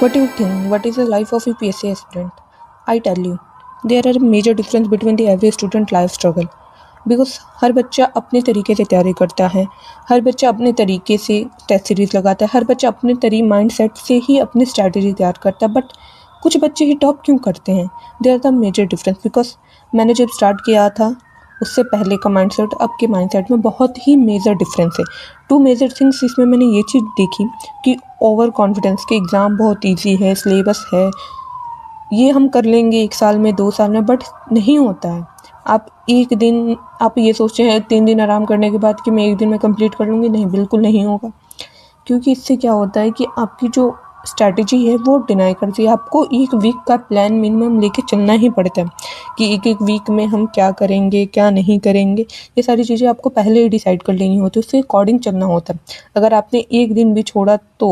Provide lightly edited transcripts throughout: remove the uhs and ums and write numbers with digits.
What do you think? What is the life of a PSC aspirant? I tell you, there are major difference between the average student life struggle. Because हर बच्चा अपने तरीके से तैयारी करता है, हर बच्चा अपने तरीके से टेस्ट सीरीज़ लगाता है, हर बच्चा अपने माइंड सेट से ही अपनी स्ट्रैटेजी तैयार करता है. बट कुछ बच्चे ही टॉप क्यों करते हैं? There are the major difference. Because मैंने जब स्टार्ट किया था उससे पहले का माइंडसेट अब के माइंडसेट में बहुत ही मेजर डिफरेंस है. टू मेजर थिंग्स इसमें मैंने ये चीज़ देखी कि ओवर कॉन्फिडेंस के एग्ज़ाम बहुत ईजी है, सिलेबस है, ये हम कर लेंगे 1 साल में 2 साल में, बट नहीं होता है. आप ये सोचते हैं 3 दिन आराम करने के बाद कि मैं 1 दिन में कंप्लीट कर लूँगी, नहीं, बिल्कुल नहीं होगा. क्योंकि इससे क्या होता है कि आपकी जो स्ट्रैटेजी है वो डिनाई करती है. आपको 1 वीक का प्लान मिनिमम लेके चलना ही पड़ता है कि एक वीक में हम क्या करेंगे, क्या नहीं करेंगे. ये सारी चीज़ें आपको पहले ही डिसाइड कर लेनी होती है, उसके अकॉर्डिंग चलना होता है. अगर आपने 1 दिन भी छोड़ा तो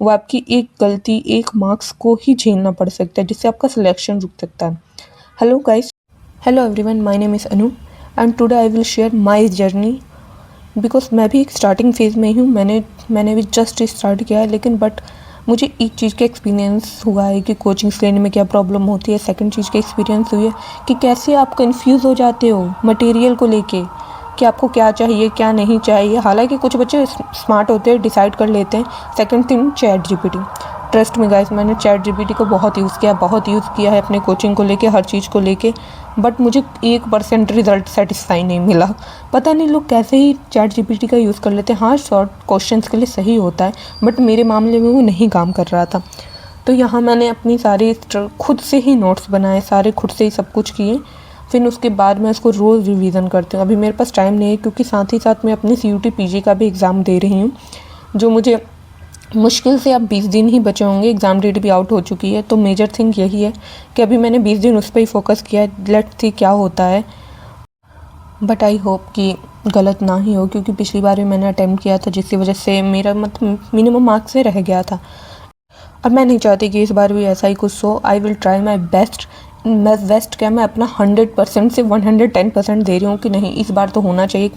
वो आपकी एक गलती, 1 मार्क्स को ही झेलना पड़ सकता है, जिससे आपका सिलेक्शन रुक सकता है. Hello guys, hello everyone, my name is Anu and today I will share my journey. Because मैं भी एक स्टार्टिंग फेज़ में ही हूँ. मैंने भी जस्ट स्टार्ट किया है, लेकिन बट मुझे एक चीज़ का एक्सपीरियंस हुआ है कि कोचिंग्स लेने में क्या प्रॉब्लम होती है. सेकंड चीज़ का एक्सपीरियंस हुई है कि कैसे आप कंफ्यूज हो जाते हो मटेरियल को लेके कि आपको क्या चाहिए, क्या नहीं चाहिए. हालांकि कुछ बच्चे स्मार्ट होते हैं, डिसाइड कर लेते हैं. Second thing, chat GPT. Trust में गाइस, मैंने चैट जीपीटी को बहुत यूज़ किया है अपने कोचिंग को लेके, हर चीज़ को लेके. बट मुझे 1% रिज़ल्ट सेटिस्फाई नहीं मिला. पता नहीं लोग कैसे ही चैट जीपीटी का यूज़ कर लेते हैं. हाँ, शॉर्ट क्वेश्चंस के लिए सही होता है, बट मेरे मामले में वो नहीं काम कर रहा था. तो यहाँ मैंने अपनी सारी खुद से ही नोट्स बनाए, सारे खुद से ही सब कुछ किए. फिर उसके बाद मैं उसको रोज़ रिवीज़न करती हूँ. अभी मेरे पास टाइम नहीं है क्योंकि साथ ही साथ मैं अपनी CUT PG का भी एग्ज़ाम दे रही हूँ, जो मुझे मुश्किल से अब 20 दिन ही बचे होंगे. एग्ज़ाम डेट भी आउट हो चुकी है. तो मेजर थिंग यही है कि अभी मैंने 20 दिन उस पर ही फोकस किया है. लेट्स सी क्या होता है. बट आई होप कि गलत ना ही हो, क्योंकि पिछली बार भी मैंने अटैम्प्ट किया था जिसकी वजह से मेरा मतलब मिनिमम मार्क्स से रह गया था. और मैं नहीं चाहती कि इस बार भी ऐसा ही कुछ हो. I will try my best. मैं बेस्ट क्या, मैं अपना 100% से 110% दे रही हूँ कि नहीं, इस बार तो होना चाहिए.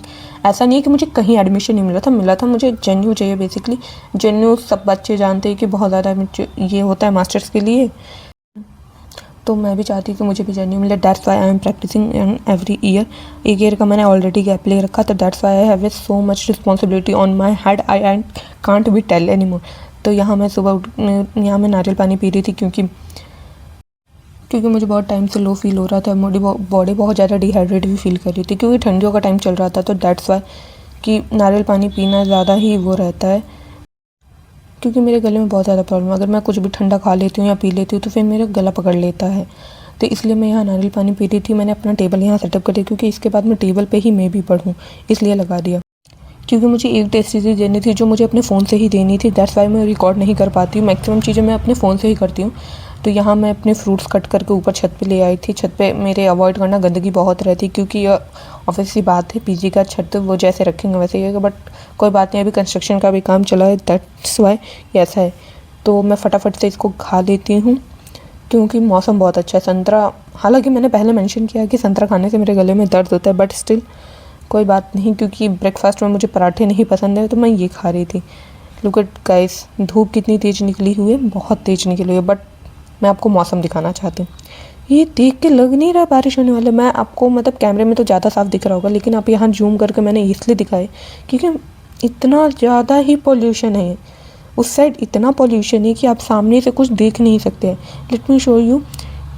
ऐसा नहीं है कि मुझे कहीं एडमिशन नहीं मिला था. मुझे जेन्यू चाहिए. बेसिकली जेन्यू सब बच्चे जानते हैं कि बहुत ज़्यादा ये होता है मास्टर्स के लिए. तो मैं भी चाहती हूँ कि मुझे भी जेन्यू मिले. That's why I am practicing every year. 1 year का मैंने ऑलरेडी गैप ले रखा. तो that's why I have so much responsibility on my head. I can't be tell anymore. तो यहाँ मैं यहाँ मैं नारियल पानी पी रही थी क्योंकि मुझे बहुत टाइम से लो फील हो रहा था. मेरी बॉडी बहुत ज़्यादा डिहाइड्रेट भी फील कर रही थी क्योंकि ठंडियों का टाइम चल रहा था. तो दैट्स वाई कि नारियल पानी पीना ज़्यादा ही वो रहता है, क्योंकि मेरे गले में बहुत ज़्यादा प्रॉब्लम है. अगर मैं कुछ भी ठंडा खा लेती हूँ या पी लेती हूँ तो फिर मेरा गला पकड़ लेता है. तो इसलिए मैं यहाँ नारियल पानी पी रही थी. मैंने अपना टेबल यहाँ सेटअप कर दिया क्योंकि इसके बाद मैं टेबल पे ही मैं भी पढ़ूँ, इसलिए लगा दिया. क्योंकि मुझे एक टेस्ट सीरीज़ देनी थी जो मुझे अपने फ़ोन से ही देनी थी. दैट्स वाई मैं रिकॉर्ड नहीं कर पाती हूँ. मैक्सिमम चीज़ें मैं अपने फ़ोन से ही करती हूँ. तो यहाँ मैं अपने फ्रूट्स कट करके ऊपर छत पे ले आई थी. छत पे मेरे अवॉइड करना, गंदगी बहुत रहती क्योंकि ऑब्वियस सी बात है, PG का छत वो जैसे रखेंगे वैसे ही होगा. बट कोई बात नहीं, अभी कंस्ट्रक्शन का भी काम चला है. दैट्स वाई ऐसा है. तो मैं फटाफट से इसको खा लेती हूँ क्योंकि मौसम बहुत अच्छा है. संतरा, हालांकि मैंने पहले मेंशन किया कि संतरा खाने से मेरे गले में दर्द होता है, बट स्टिल कोई बात नहीं, क्योंकि ब्रेकफास्ट में मुझे पराठे नहीं पसंद है तो मैं ये खा रही थी. लुक एट गाइस, धूप कितनी तेज़ निकली हुई है, बहुत तेज़ निकली हुई है. बट मैं आपको मौसम दिखाना चाहती हूँ. ये देख के लग नहीं रहा बारिश होने वाला. मैं आपको मतलब कैमरे में तो ज़्यादा साफ दिख रहा होगा, लेकिन आप यहाँ जूम करके मैंने इसलिए दिखाए क्योंकि इतना ज़्यादा ही पॉल्यूशन है. उस साइड इतना पॉल्यूशन है कि आप सामने से कुछ देख नहीं सकते हैं. लेट मी शो यू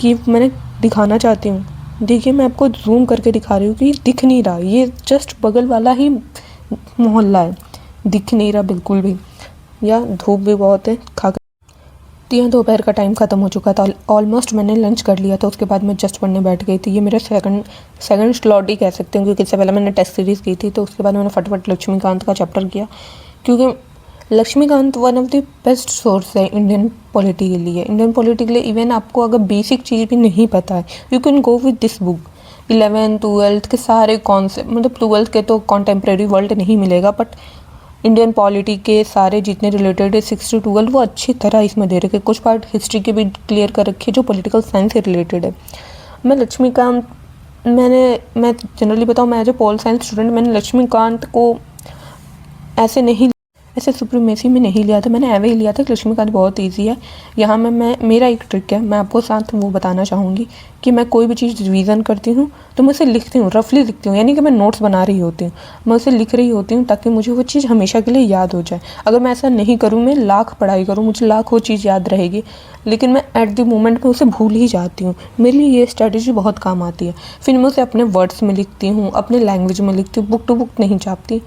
कि मैंने दिखाना चाहती हूँ. देखिए, मैं आपको जूम करके दिखा रही हूँ कि दिख नहीं रहा. ये जस्ट बगल वाला ही मोहल्ला है, दिख नहीं रहा बिल्कुल भी. या धूप भी बहुत है. तो यहाँ दोपहर का टाइम ख़त्म हो चुका था. ऑलमोस्ट मैंने लंच कर लिया था. उसके बाद मैं जस्ट पढ़ने बैठ गई थी. ये मेरा सेकंड स्लॉट ही कह सकते हैं क्योंकि इससे पहले मैंने टेस्ट सीरीज़ की थी. तो उसके बाद मैंने फटाफट लक्ष्मीकांत का चैप्टर किया क्योंकि Laxmikant one of the best source है इंडियन पॉलिटी के लिए. इवन आपको अगर बेसिक चीज़ भी नहीं पता है, you can go with this book. 11th 12th के सारे कॉन्सेप्ट, मतलब 12th के तो कॉन्टेम्प्रेरी वर्ल्ड नहीं मिलेगा, बट इंडियन पॉलिटी के सारे जितने रिलेटेड है 6 to 12 वो अच्छी तरह इसमें दे रखे. कुछ पार्ट हिस्ट्री के भी क्लियर कर रखे जो पॉलिटिकल साइंस से रिलेटेड है. मैं जनरली बताऊँ, मैं as a pol science student मैंने लक्ष्मीकांत को ऐसे नहीं ऐसे सुप्रीमेसी में नहीं लिया था, मैंने एवे ही लिया था कि लक्ष्मीकांत बहुत ईजी है। यहाँ मैं मेरा एक ट्रिक है, मैं आपको साथ वो बताना चाहूँगी कि मैं कोई भी चीज़ रिवीजन करती हूँ तो मैं उसे लिखती हूँ, रफली लिखती हूँ, यानी कि मैं नोट्स बना रही होती हूँ, मैं उसे लिख रही होती हूँ ताकि मुझे वो चीज़ हमेशा के लिए याद हो जाए। अगर मैं ऐसा नहीं करूँ, मैं लाख पढ़ाई करूँ, मुझे लाख वो चीज़ याद रहेगी, लेकिन मैं एट द मोमेंट में उसे भूल ही जाती हूँ। मेरे लिए ये स्ट्रैटेजी बहुत काम आती है। फिर मैं उसे अपने वर्ड्स में लिखती हूँ, अपने लैंग्वेज में लिखती हूँ, बुक टू बुक नहीं छापती।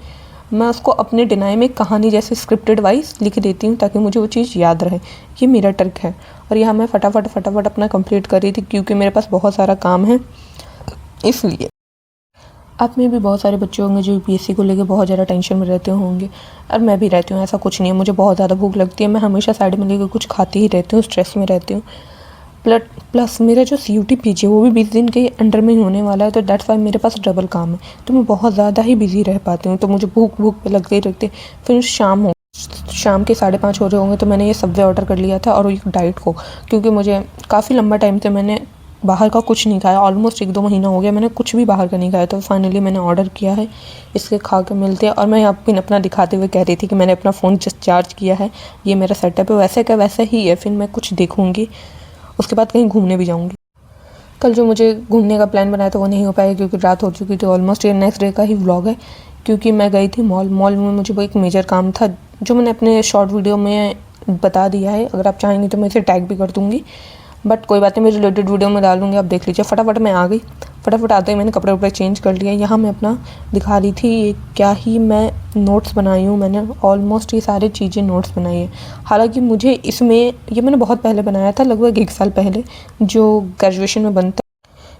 मैं उसको अपने डिनाई में कहानी जैसे स्क्रिप्टेड वाइज लिख देती हूँ ताकि मुझे वो चीज़ याद रहे। ये मेरा ट्रिक है। और यहाँ मैं फटाफट अपना कंप्लीट कर रही थी क्योंकि मेरे पास बहुत सारा काम है, इसलिए। आप में भी बहुत सारे बच्चे होंगे जो यूपीएससी को लेकर बहुत ज़्यादा टेंशन में रहते होंगे, और मैं भी रहती हूँ। ऐसा कुछ नहीं है, मुझे बहुत ज़्यादा भूख लगती है, मैं हमेशा साइड में लेकर कुछ खाती ही रहती हूँ, स्ट्रेस में रहती हूँ। प्लस मेरा जो CUT पीजी है वो भी 20 दिन के अंडर में ही होने वाला है, तो दैट्स वाई मेरे पास डबल काम है, तो मैं बहुत ज़्यादा ही बिजी रह पाती हूँ। तो मुझे भूख पे लगते फिर शाम के 5:30 हो रहे होंगे तो मैंने ये सबवे ऑर्डर कर लिया था, और एक डाइट को, क्योंकि मुझे काफ़ी लंबा टाइम से मैंने बाहर का कुछ नहीं खाया, ऑलमोस्ट 1-2 महीना हो गया मैंने कुछ भी बाहर का नहीं खाया, तो फाइनली मैंने ऑर्डर किया है, इसके खा के मिलते हैं। और मैं यहाँ पिन अपना दिखाते हुए कह रही थी कि मैंने अपना फ़ोन जस्ट चार्ज किया है, ये मेरा सेटअप है, वैसे का वैसा ही है। फिर मैं कुछ देखूँगी, उसके बाद कहीं घूमने भी जाऊँगी। कल जो मुझे घूमने का प्लान बनाया था वो नहीं हो पाया क्योंकि रात हो चुकी थी ऑलमोस्ट। ये नेक्स्ट डे का ही व्लॉग है, क्योंकि मैं गई थी मॉल में मुझे वो एक मेजर काम था जो मैंने अपने शॉर्ट वीडियो में बता दिया है। अगर आप चाहेंगे तो मैं इसे टैग भी कर दूँगी, बट कोई बात नहीं, मैं रिलेटेड वीडियो में डाल दूँगी, आप देख लीजिए। फटाफट मैं आ गई, फटाफट आते ही मैंने कपड़े वपड़े चेंज कर लिया। यहाँ मैं अपना दिखा रही थी ये क्या ही मैं नोट्स बनाई हूँ, मैंने ऑलमोस्ट ये सारी चीज़ें नोट्स बनाई है। हालांकि मुझे इसमें ये मैंने बहुत पहले बनाया था, लगभग 1 साल पहले, जो ग्रेजुएशन में बनता।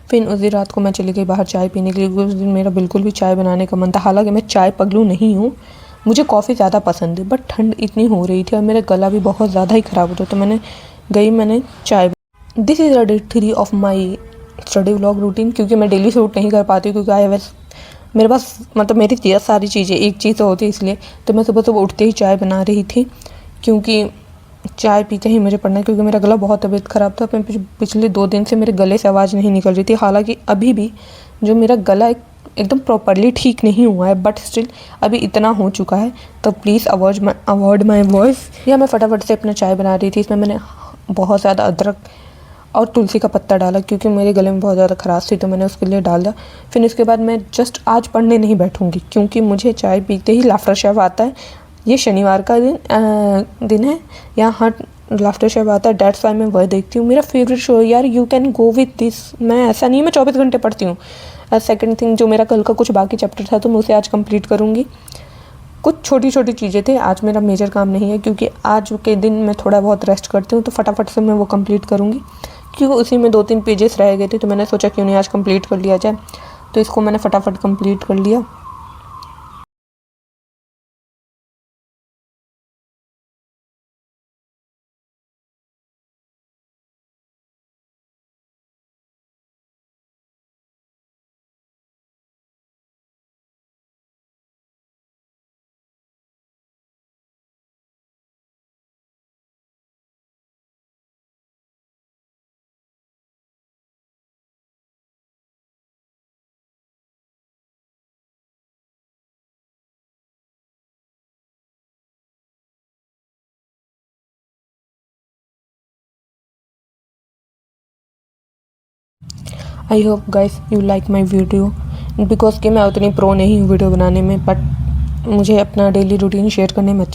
फिर उसी रात को मैं चली गई बाहर चाय पीने के लिए, क्योंकि उस दिन मेरा बिल्कुल भी चाय बनाने का मन था। हालांकि मैं चाय पगलू नहीं हूँ, मुझे कॉफ़ी ज़्यादा पसंद है, बट ठंड इतनी हो रही थी और मेरा गला भी बहुत ज़्यादा ही ख़राब होता, तो मैंने चाय। This is day 3 of my study vlog routine, क्योंकि मैं डेली शूट नहीं कर पाती क्योंकि मेरे पास मतलब मेरी सारी चीज़ें एक चीज़ तो होती है, इसलिए तो मैं सुबह उठते ही चाय बना रही थी, क्योंकि चाय पीते ही मुझे पढ़ना है, क्योंकि मेरा गला बहुत तबीयत ख़राब था। पिछले 2 दिन से मेरे गले से आवाज़ नहीं निकल रही थी। हालांकि अभी भी जो मेरा गला एकदम प्रॉपरली ठीक नहीं हुआ है, बट स्टिल अभी इतना हो चुका है, तो प्लीज़ अवॉइड माई वॉइस। या मैं फटाफट से अपना चाय बना रही थी, इसमें मैंने बहुत ज़्यादा अदरक और तुलसी का पत्ता डाला क्योंकि मेरे गले में बहुत ज़्यादा खराश थी, तो मैंने उसके लिए डाल दिया। फिर इसके बाद मैं जस्ट आज पढ़ने नहीं बैठूँगी क्योंकि मुझे चाय पीते ही लाफ्टर शेफ आता है। ये शनिवार का दिन है, यहाँ हर लाफ्टर शेफ आता है, डेट्स वाई मैं वह देखती हूँ। मेरा फेवरेट शो है यार, you can go with this. मैं ऐसा नहीं, मैं 24 घंटे पढ़ती हूँ। सेकेंड थिंग, जो मेरा कल का कुछ बाकी चैप्टर था तो मैं उसे आज कंप्लीट करूँगी। कुछ छोटी छोटी चीज़ें थे, आज मेरा मेजर काम नहीं है क्योंकि आज के दिन मैं थोड़ा बहुत रेस्ट करती हूँ, तो फटाफट से मैं वो कंप्लीट करूँगी, क्योंकि उसी में 2-3 पेजेस रह गए थे, तो मैंने सोचा क्यों नहीं आज कंप्लीट कर लिया जाए, तो इसको मैंने फटाफट कंप्लीट कर लिया। I hope guys you like my video, because कि मैं उतनी प्रो नहीं हूँ वीडियो बनाने में, बट मुझे अपना डेली रूटीन शेयर करने में अच्छा